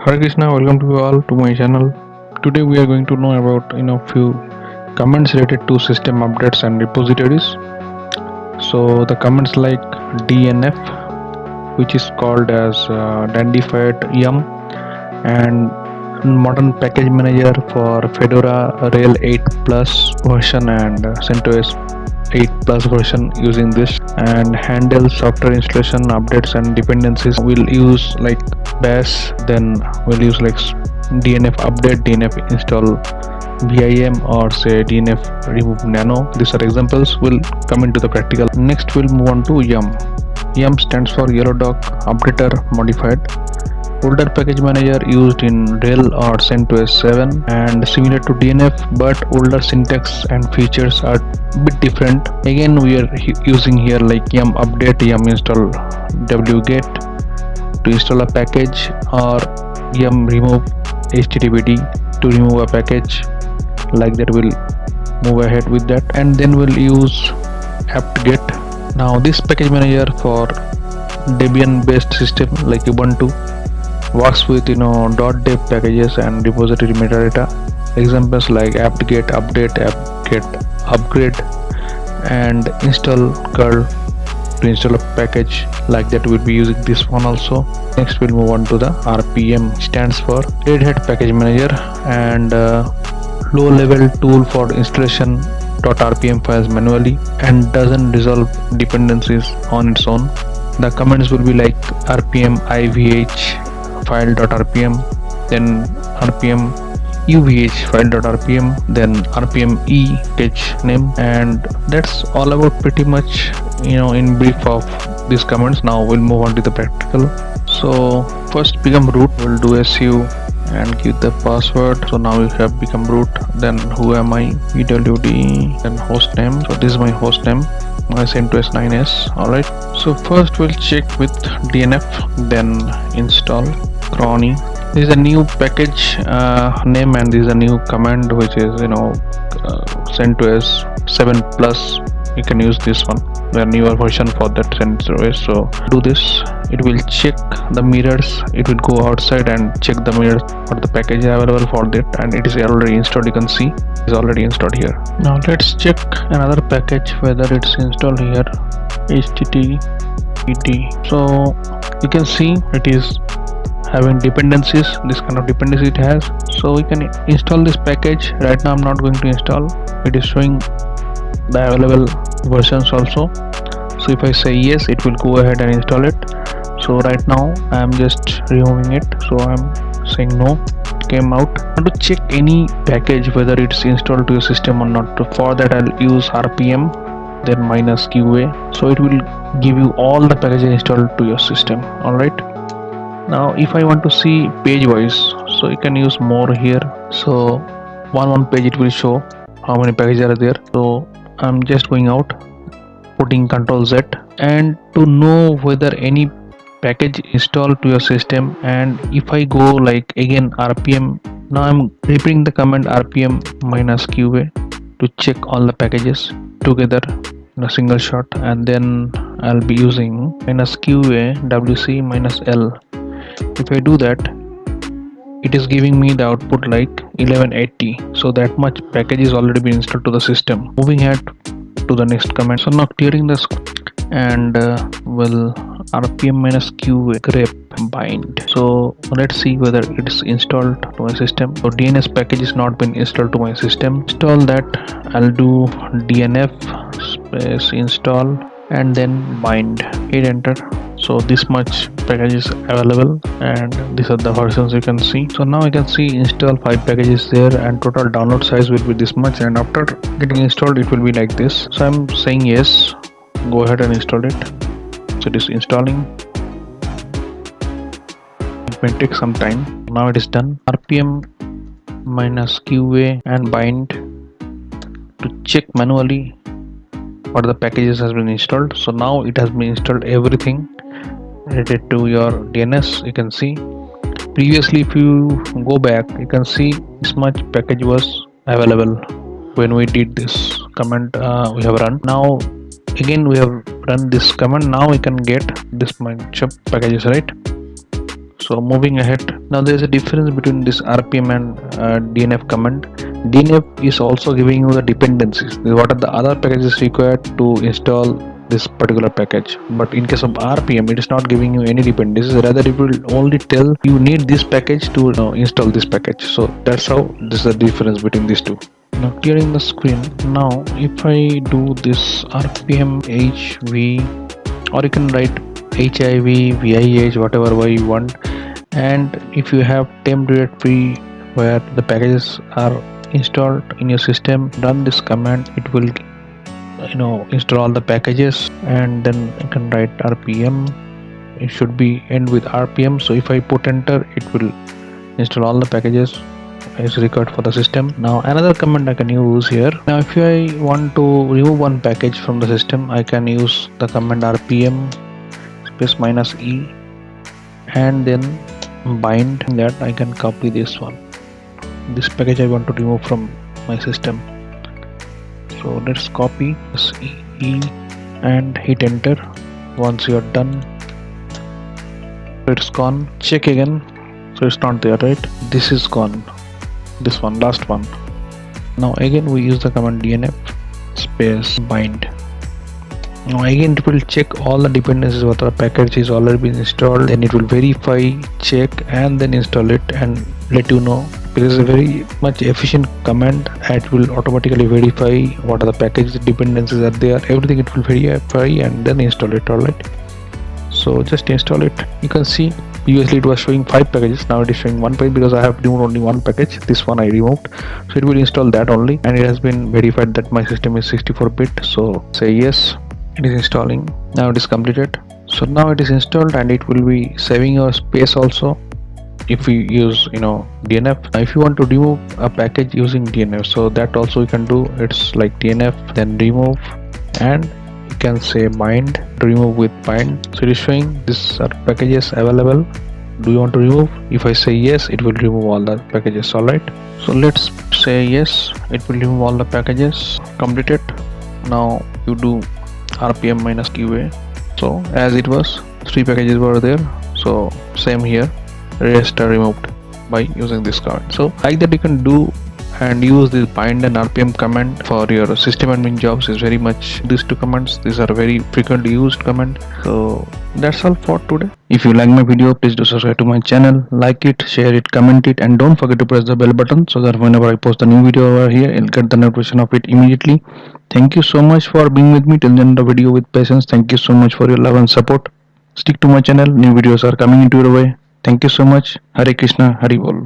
Hare Krishna, welcome to you all to my channel. Today we are going to know about few comments related to system updates and repositories. So the comments like DNF, which is called as Dandified Yum, and modern package manager for Fedora Rail 8 Plus version and CentOS 8 Plus version using this, and handle software installation updates and dependencies. We'll use like bash, then we'll use like DNF update, DNF install VIM, or say DNF remove nano. These are examples. We'll come into the practical. Next we'll move on to Yum. Yum stands for Yellow Dog Updater Modified. Older package manager used in RHEL or CentOS 7 and similar to DNF, but older syntax and features are a bit different. Again, we are using here like yum update, yum install wget to install a package, or yum remove httpd to remove a package. Like that, we'll move ahead with that, and then we'll use apt-get. Now this package manager for Debian based system like Ubuntu works with .dev packages and repository metadata. Examples like apt-get update, apt-get upgrade, and install curl to install a package. Like that, we'll be using this one also. Next we'll move on to the RPM, stands for Red Hat Package Manager, and low level tool for installation .rpm files manually and doesn't resolve dependencies on its own. The commands will be like rpm ivh file.rpm, then rpm uvh file.rpm, then rpm e catch name, and that's all about pretty much in brief of these commands. Now we'll move on to the practical. So first become root, we'll do su and give the password. So now we have become root. Then who am I, pwd, then host name. So this is my host name, my CentOS 9s. Alright, so first we'll check with DNF, then install cron. This is a new package name, and this is a new command which is CentOS 7 plus. You can use this one, the newer version for that CentOS. So do this, it will check the mirrors, it will go outside and check the mirrors for the package available for that, and it is already installed. You can see it's already installed here. Now let's check another package whether it's installed here, httpd. So you can see it is having dependencies, this kind of dependency it has. So we can install this package. Right now I'm not going to install, it is showing the available versions also. So if I say yes, it will go ahead and install it. So right now I am just removing it, so I'm saying no, it came out. And to check any package whether it's installed to your system or not, for that I'll use rpm then -qa, so it will give you all the packages installed to your system. Alright, now if I want to see page wise, so you can use more here. So one page it will show how many packages are there. So I'm just going out, putting Ctrl Z, and to know whether any package installed to your system, and if I go like again rpm, now I'm repeating the command rpm -qa to check all the packages together in a single shot, and then I'll be using -qa wc -l. If I do that, it is giving me the output like 1180. So that much package is already been installed to the system. Moving ahead to the next command. So now clearing the and will rpm -qa grep bind. So let's see whether it's installed to my system. So DNS package is not been installed to my system. Install that, I'll do DNF space install and then bind. Hit enter. So this much package is available, and these are the versions you can see. So now I can see install 5 packages there, and total download size will be this much, and after getting installed it will be like this. So I'm saying yes, go ahead and install it. So it is installing, it may take some time. Now it is done. rpm -qa and bind to check manually what the packages has been installed. So now it has been installed everything related to your DNS. You can see previously, if you go back, you can see this much package was available when we did this command we have run. Now again we have run this command, now we can get this much of packages, right? So So moving ahead, now there is a difference between this RPM and DNF command. DNF is also giving you the dependencies. What are the other packages required to install this particular package? But in case of RPM, it is not giving you any dependencies. Rather, it will only tell you need this package to install this package. So that's how this is the difference between these two. Now clearing the screen. Now if I do this RPM HV, or you can write HIV, VIH, whatever way you want. And if you have temp directory where the packages are installed in your system, run this command. It will install all the packages, and then you can write RPM. It should be end with RPM. So if I put enter, it will install all the packages as required for the system. Now another command I can use here. Now if I want to remove one package from the system, I can use the command RPM space -e, and then bind that. I can copy this one, this package I want to remove from my system. So let's copy this E and hit enter. Once you are done, it's gone. Check again. So it's not there, right? This is gone, this one, last one. Now again we use the command DNF space bind. Now again it will check all the dependencies, what the package is already been installed, then it will verify, check, and then install it and let you know. It is a very much efficient command. It will automatically verify what are the package dependencies are there, everything it will verify and then install it. Alright, so just install it. You can see previously it was showing 5 packages, now it is showing 1 package because I have removed only one package. This one I removed, so it will install that only, and it has been verified that my system is 64-bit. So say yes, it is installing. Now it is completed. So now it is installed, and it will be saving your space also if we use DNF. If you want to remove a package using DNF, so that also you can do. It's like DNF then remove, and you can say bind to remove with bind. So it is showing these are packages available. Do you want to remove? If I say yes, it will remove all the packages. Alright, so let's say yes, it will remove all the packages. Completed. Now you do RPM -QA. So as it was, 3 packages were there, so same here, rest are removed by using this command. So like that you can do and use this bind and RPM command for your system admin jobs. Is very much these two commands. These are very frequently used command. So that's all for today. If you like my video, please do subscribe to my channel, like it, share it, comment it, and don't forget to press the bell button so that whenever I post a new video over here, you'll get the notification of it immediately. Thank you so much for being with me till the end of the video with patience. Thank you so much for your love and support. Stick to my channel. New videos are coming into your way. Thank you so much. Hare Krishna, Hari Bol.